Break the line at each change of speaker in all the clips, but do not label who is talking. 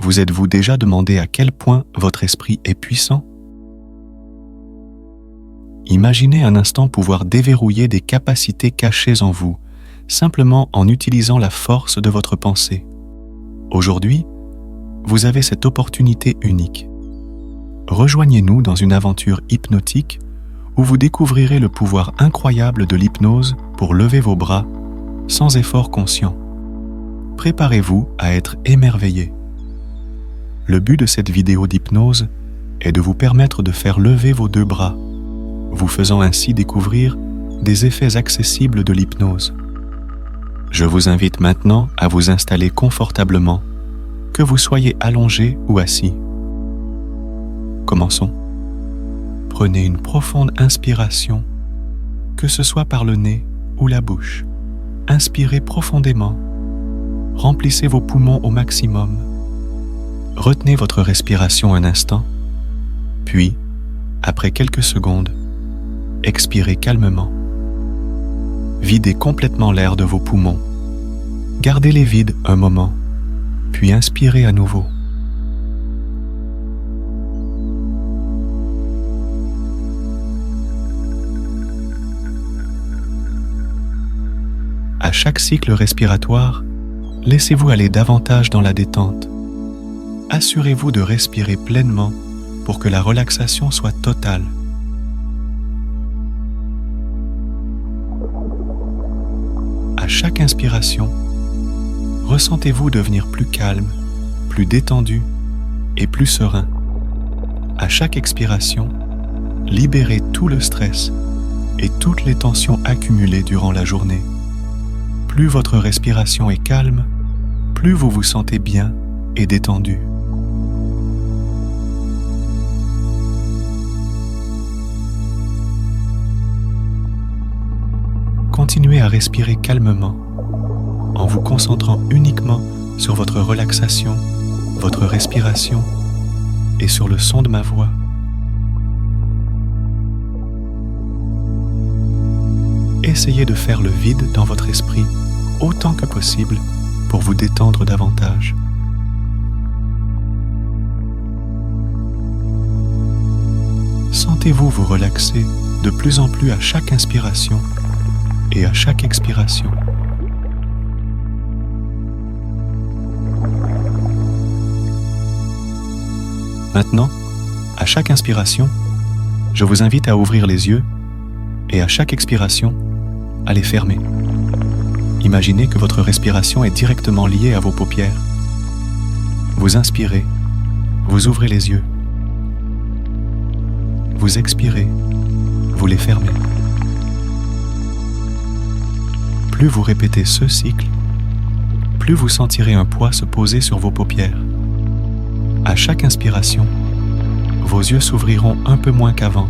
Vous êtes-vous déjà demandé à quel point votre esprit est puissant? Imaginez un instant pouvoir déverrouiller des capacités cachées en vous, simplement en utilisant la force de votre pensée. Aujourd'hui, vous avez cette opportunité unique. Rejoignez-nous dans une aventure hypnotique où vous découvrirez le pouvoir incroyable de l'hypnose pour lever vos bras sans effort conscient. Préparez-vous à être émerveillé. Le but de cette vidéo d'hypnose est de vous permettre de faire lever vos deux bras, vous faisant ainsi découvrir des effets accessibles de l'hypnose. Je vous invite maintenant à vous installer confortablement, que vous soyez allongé ou assis. Commençons. Prenez une profonde inspiration, que ce soit par le nez ou la bouche. Inspirez profondément. Remplissez vos poumons au maximum. Retenez votre respiration un instant, puis, après quelques secondes, expirez calmement. Videz complètement l'air de vos poumons. Gardez-les vides un moment, puis inspirez à nouveau. À chaque cycle respiratoire, laissez-vous aller davantage dans la détente. Assurez-vous de respirer pleinement pour que la relaxation soit totale. À chaque inspiration, ressentez-vous devenir plus calme, plus détendu et plus serein. À chaque expiration, libérez tout le stress et toutes les tensions accumulées durant la journée. Plus votre respiration est calme, plus vous vous sentez bien et détendu. Continuez à respirer calmement, en vous concentrant uniquement sur votre relaxation, votre respiration et sur le son de ma voix. Essayez de faire le vide dans votre esprit autant que possible pour vous détendre davantage. Sentez-vous vous relaxer de plus en plus à chaque inspiration et à chaque expiration. Maintenant, à chaque inspiration, je vous invite à ouvrir les yeux et à chaque expiration, à les fermer. Imaginez que votre respiration est directement liée à vos paupières. Vous inspirez, vous ouvrez les yeux. Vous expirez, vous les fermez. Plus vous répétez ce cycle, plus vous sentirez un poids se poser sur vos paupières. À chaque inspiration, vos yeux s'ouvriront un peu moins qu'avant,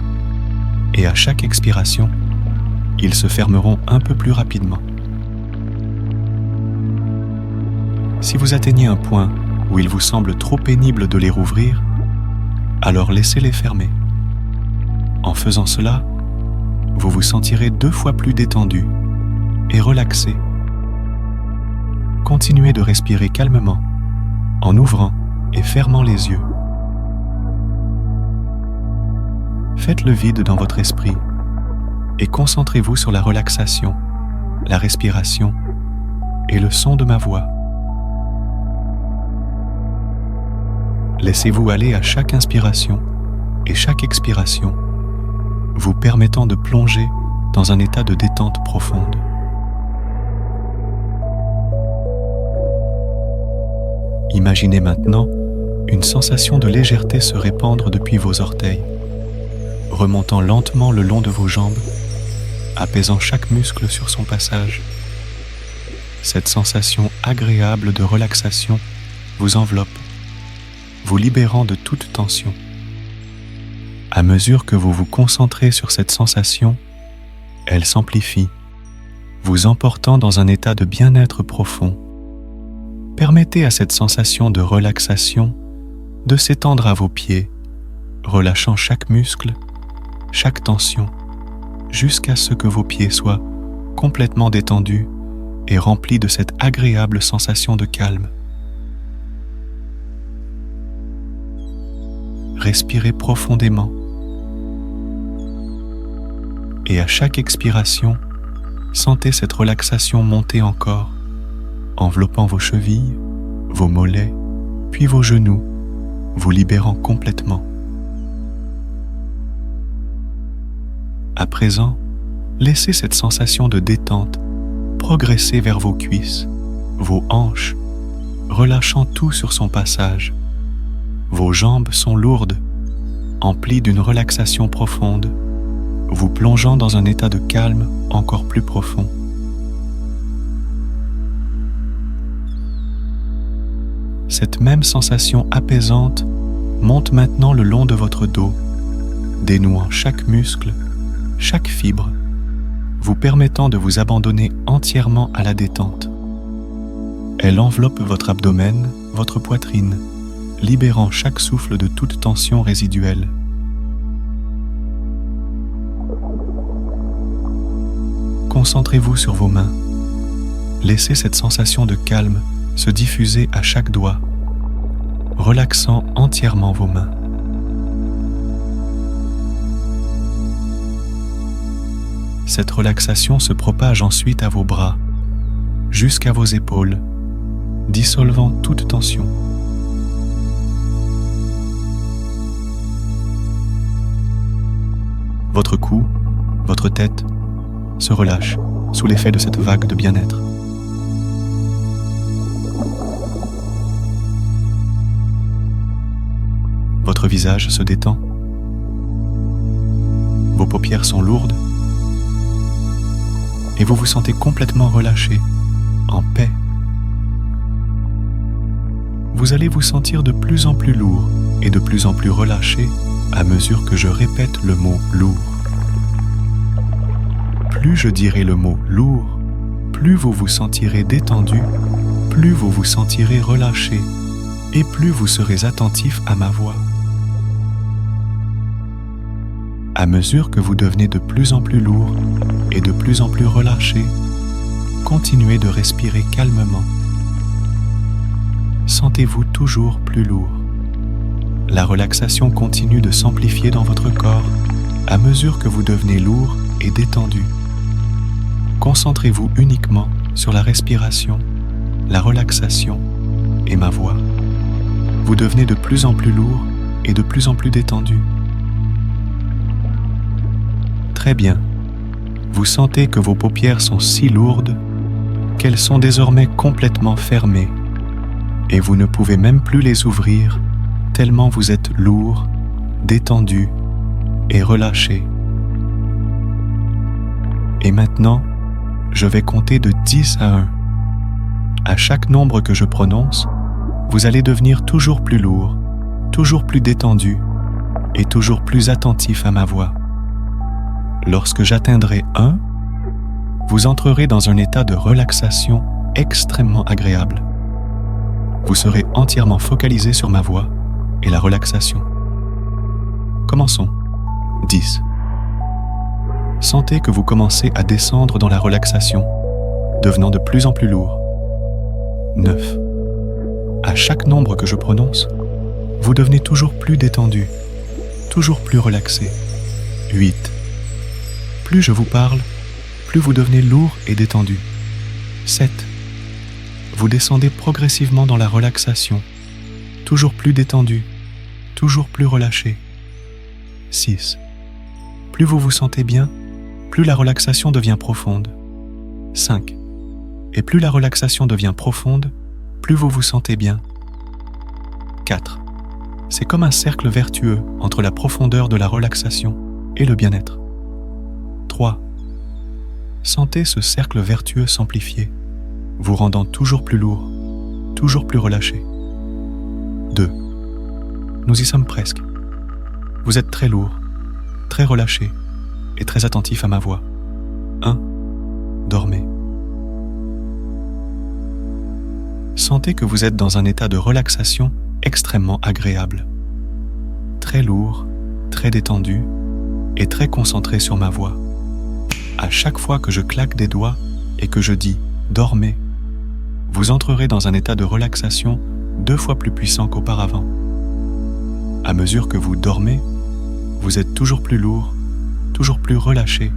et à chaque expiration, ils se fermeront un peu plus rapidement. Si vous atteignez un point où il vous semble trop pénible de les rouvrir, alors laissez-les fermer. En faisant cela, vous vous sentirez 2 fois plus détendu et relaxé. Continuez de respirer calmement, en ouvrant et fermant les yeux. Faites le vide dans votre esprit et concentrez-vous sur la relaxation, la respiration et le son de ma voix. Laissez-vous aller à chaque inspiration et chaque expiration, vous permettant de plonger dans un état de détente profonde. Imaginez maintenant une sensation de légèreté se répandre depuis vos orteils, remontant lentement le long de vos jambes, apaisant chaque muscle sur son passage. Cette sensation agréable de relaxation vous enveloppe, vous libérant de toute tension. À mesure que vous vous concentrez sur cette sensation, elle s'amplifie, vous emportant dans un état de bien-être profond. Permettez à cette sensation de relaxation de s'étendre à vos pieds, relâchant chaque muscle, chaque tension, jusqu'à ce que vos pieds soient complètement détendus et remplis de cette agréable sensation de calme. respirez profondément. Et à chaque expiration, sentez cette relaxation monter encore, enveloppant vos chevilles, vos mollets, puis vos genoux, vous libérant complètement. À présent, laissez cette sensation de détente progresser vers vos cuisses, vos hanches, relâchant tout sur son passage. Vos jambes sont lourdes, emplies d'une relaxation profonde, vous plongeant dans un état de calme encore plus profond. Cette même sensation apaisante monte maintenant le long de votre dos, dénouant chaque muscle, chaque fibre, vous permettant de vous abandonner entièrement à la détente. Elle enveloppe votre abdomen, votre poitrine, libérant chaque souffle de toute tension résiduelle. Concentrez-vous sur vos mains. Laissez cette sensation de calme se diffuser à chaque doigt, relaxant entièrement vos mains. Cette relaxation se propage ensuite à vos bras, jusqu'à vos épaules, dissolvant toute tension. Votre cou, votre tête se relâchent sous l'effet de cette vague de bien-être. Votre visage se détend. Vos paupières sont lourdes et vous vous sentez complètement relâché, en paix. Vous allez vous sentir de plus en plus lourd et de plus en plus relâché à mesure que je répète le mot « lourd ». Plus je dirai le mot « lourd », plus vous vous sentirez détendu, plus vous vous sentirez relâché et plus vous serez attentif à ma voix. À mesure que vous devenez de plus en plus lourd et de plus en plus relâché, continuez de respirer calmement. Sentez-vous toujours plus lourd. La relaxation continue de s'amplifier dans votre corps à mesure que vous devenez lourd et détendu. Concentrez-vous uniquement sur la respiration, la relaxation et ma voix. Vous devenez de plus en plus lourd et de plus en plus détendu. Très bien. Vous sentez que vos paupières sont si lourdes qu'elles sont désormais complètement fermées et vous ne pouvez même plus les ouvrir tellement vous êtes lourd, détendu et relâché. Et maintenant, je vais compter de 10 à 1. À chaque nombre que je prononce, vous allez devenir toujours plus lourd, toujours plus détendu et toujours plus attentif à ma voix. Lorsque j'atteindrai 1, vous entrerez dans un état de relaxation extrêmement agréable. Vous serez entièrement focalisé sur ma voix et la relaxation. Commençons. 10. Sentez que vous commencez à descendre dans la relaxation, devenant de plus en plus lourd. 9. À chaque nombre que je prononce, vous devenez toujours plus détendu, toujours plus relaxé. 8. Plus je vous parle, plus vous devenez lourd et détendu. 7. Vous descendez progressivement dans la relaxation, toujours plus détendu, toujours plus relâché. 6. Plus vous vous sentez bien, plus la relaxation devient profonde. 5. Et plus la relaxation devient profonde, plus vous vous sentez bien. 4. C'est comme un cercle vertueux entre la profondeur de la relaxation et le bien-être. 3. Sentez ce cercle vertueux s'amplifier, vous rendant toujours plus lourd, toujours plus relâché. 2. Nous y sommes presque. Vous êtes très lourd, très relâché et très attentif à ma voix. 1. Dormez. Sentez que vous êtes dans un état de relaxation extrêmement agréable. Très lourd, très détendu et très concentré sur ma voix. À chaque fois que je claque des doigts et que je dis « dormez », vous entrerez dans un état de relaxation 2 fois plus puissant qu'auparavant. À mesure que vous dormez, vous êtes toujours plus lourd, toujours plus relâché.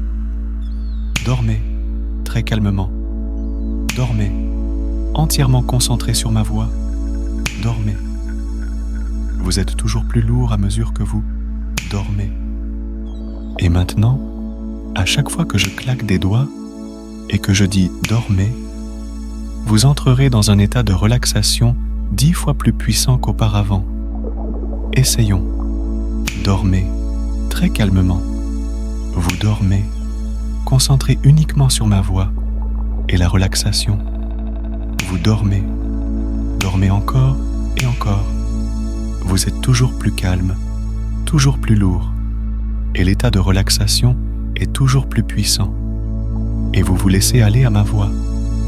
Dormez très calmement. Dormez, entièrement concentré sur ma voix. Dormez. Vous êtes toujours plus lourd à mesure que vous dormez. Et maintenant, à chaque fois que je claque des doigts et que je dis « dormez », vous entrerez dans un état de relaxation 10 fois plus puissant qu'auparavant. Essayons. Dormez très calmement. Vous dormez, concentré uniquement sur ma voix et la relaxation. Vous dormez. Dormez encore et encore. Vous êtes toujours plus calme, toujours plus lourd, et l'état de relaxation est toujours plus puissant. Et vous vous laissez aller à ma voix,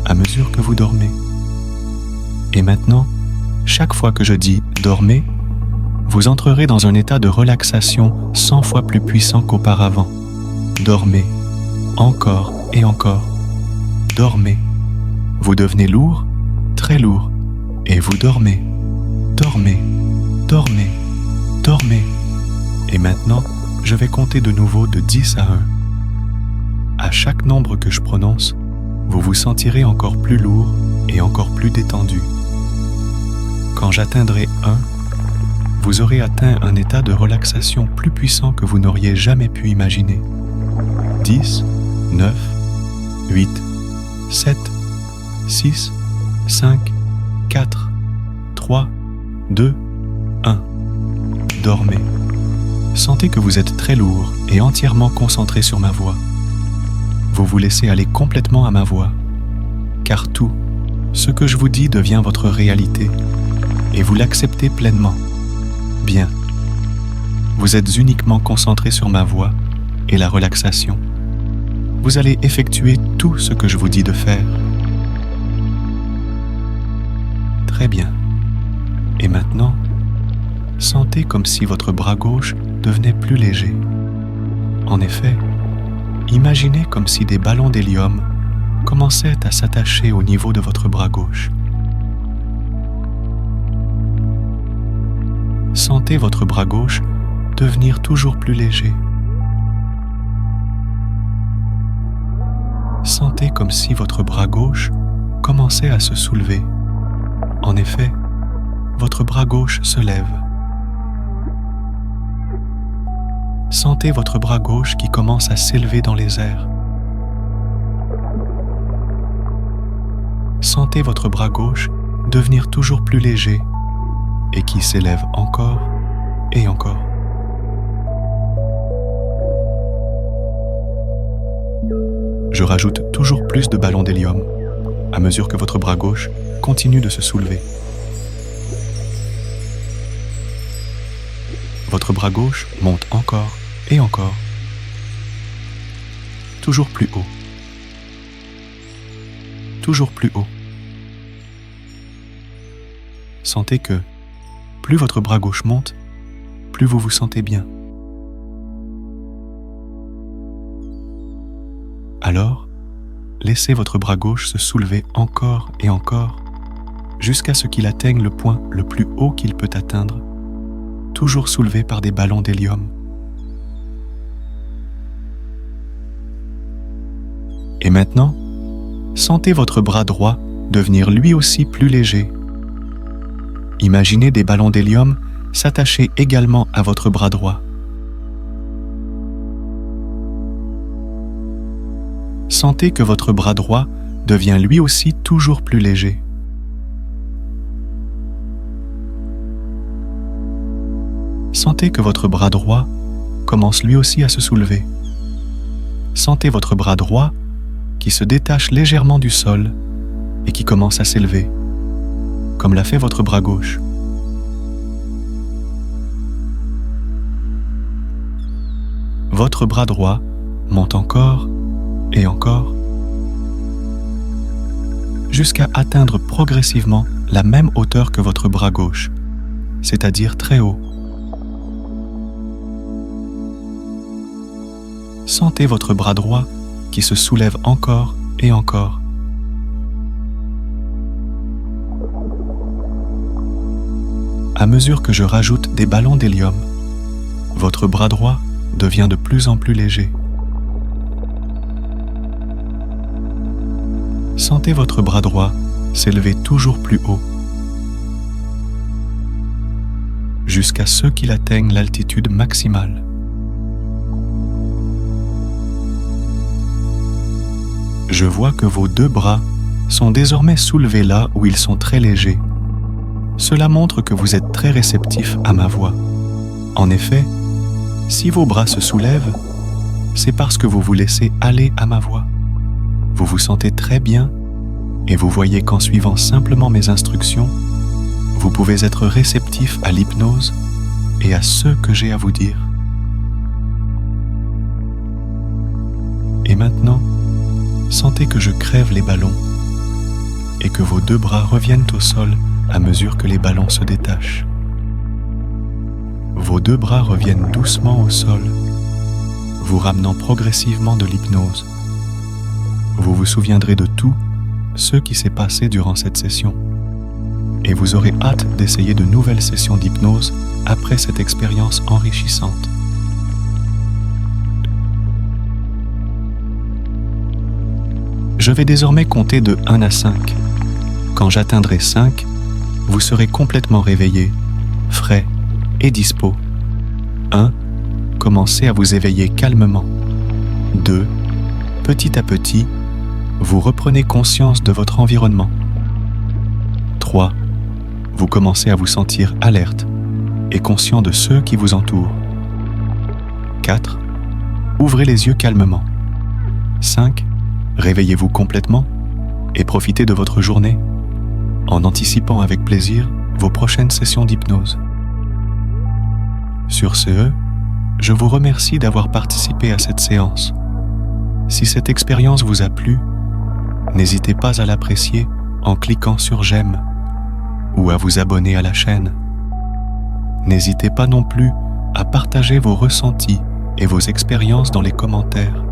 à mesure que vous dormez. Et maintenant, chaque fois que je dis « dormez », vous entrerez dans un état de relaxation 100 fois plus puissant qu'auparavant. Dormez, encore et encore. Dormez. Vous devenez lourd, très lourd, et vous dormez. Dormez, dormez, dormez. Et maintenant, je vais compter de nouveau de 10 à 1. À chaque nombre que je prononce, vous vous sentirez encore plus lourd et encore plus détendu. Quand j'atteindrai 1, vous aurez atteint un état de relaxation plus puissant que vous n'auriez jamais pu imaginer. 10, 9, 8, 7, 6, 5, 4, 3, 2, 1. Dormez. Sentez que vous êtes très lourd et entièrement concentré sur ma voix. Vous vous laissez aller complètement à ma voix, car tout, ce que je vous dis devient votre réalité, et vous l'acceptez pleinement. Bien. Vous êtes uniquement concentré sur ma voix et la relaxation. Vous allez effectuer tout ce que je vous dis de faire. Très bien. Et maintenant, sentez comme si votre bras gauche devenait plus léger. En effet, imaginez comme si des ballons d'hélium commençaient à s'attacher au niveau de votre bras gauche. Sentez votre bras gauche devenir toujours plus léger. Sentez comme si votre bras gauche commençait à se soulever. En effet, votre bras gauche se lève. Sentez votre bras gauche qui commence à s'élever dans les airs. Sentez votre bras gauche devenir toujours plus léger et qui s'élève encore et encore. Je rajoute toujours plus de ballons d'hélium à mesure que votre bras gauche continue de se soulever. Votre bras gauche monte encore et encore, toujours plus haut, toujours plus haut. Sentez que plus votre bras gauche monte, plus vous vous sentez bien. Alors, laissez votre bras gauche se soulever encore et encore, jusqu'à ce qu'il atteigne le point le plus haut qu'il peut atteindre, toujours soulevé par des ballons d'hélium. Et maintenant, sentez votre bras droit devenir lui aussi plus léger. Imaginez des ballons d'hélium s'attacher également à votre bras droit. Sentez que votre bras droit devient lui aussi toujours plus léger. Sentez que votre bras droit commence lui aussi à se soulever. Sentez votre bras droit qui se détache légèrement du sol et qui commence à s'élever, comme l'a fait votre bras gauche. Votre bras droit monte encore et encore, jusqu'à atteindre progressivement la même hauteur que votre bras gauche, c'est-à-dire très haut. Sentez votre bras droit qui se soulève encore et encore. à mesure que je rajoute des ballons d'hélium, votre bras droit devient de plus en plus léger. Sentez votre bras droit s'élever toujours plus haut, jusqu'à ce qu'il atteigne l'altitude maximale. Je vois que vos deux bras sont désormais soulevés là où ils sont très légers. Cela montre que vous êtes très réceptif à ma voix. En effet, si vos bras se soulèvent, c'est parce que vous vous laissez aller à ma voix. Vous vous sentez très bien et vous voyez qu'en suivant simplement mes instructions, vous pouvez être réceptif à l'hypnose et à ce que j'ai à vous dire. Et maintenant, sentez que je crève les ballons et que vos deux bras reviennent au sol à mesure que les ballons se détachent. Vos deux bras reviennent doucement au sol, vous ramenant progressivement de l'hypnose. Vous vous souviendrez de tout ce qui s'est passé durant cette session et vous aurez hâte d'essayer de nouvelles sessions d'hypnose après cette expérience enrichissante. Je vais désormais compter de 1 à 5. Quand j'atteindrai 5, vous serez complètement réveillé, frais et dispo. 1. Commencez à vous éveiller calmement. 2. Petit à petit, vous reprenez conscience de votre environnement. 3. Vous commencez à vous sentir alerte et conscient de ceux qui vous entourent. 4. Ouvrez les yeux calmement. 5. Réveillez-vous complètement et profitez de votre journée en anticipant avec plaisir vos prochaines sessions d'hypnose. Sur ce, je vous remercie d'avoir participé à cette séance. Si cette expérience vous a plu, n'hésitez pas à l'apprécier en cliquant sur j'aime ou à vous abonner à la chaîne. N'hésitez pas non plus à partager vos ressentis et vos expériences dans les commentaires.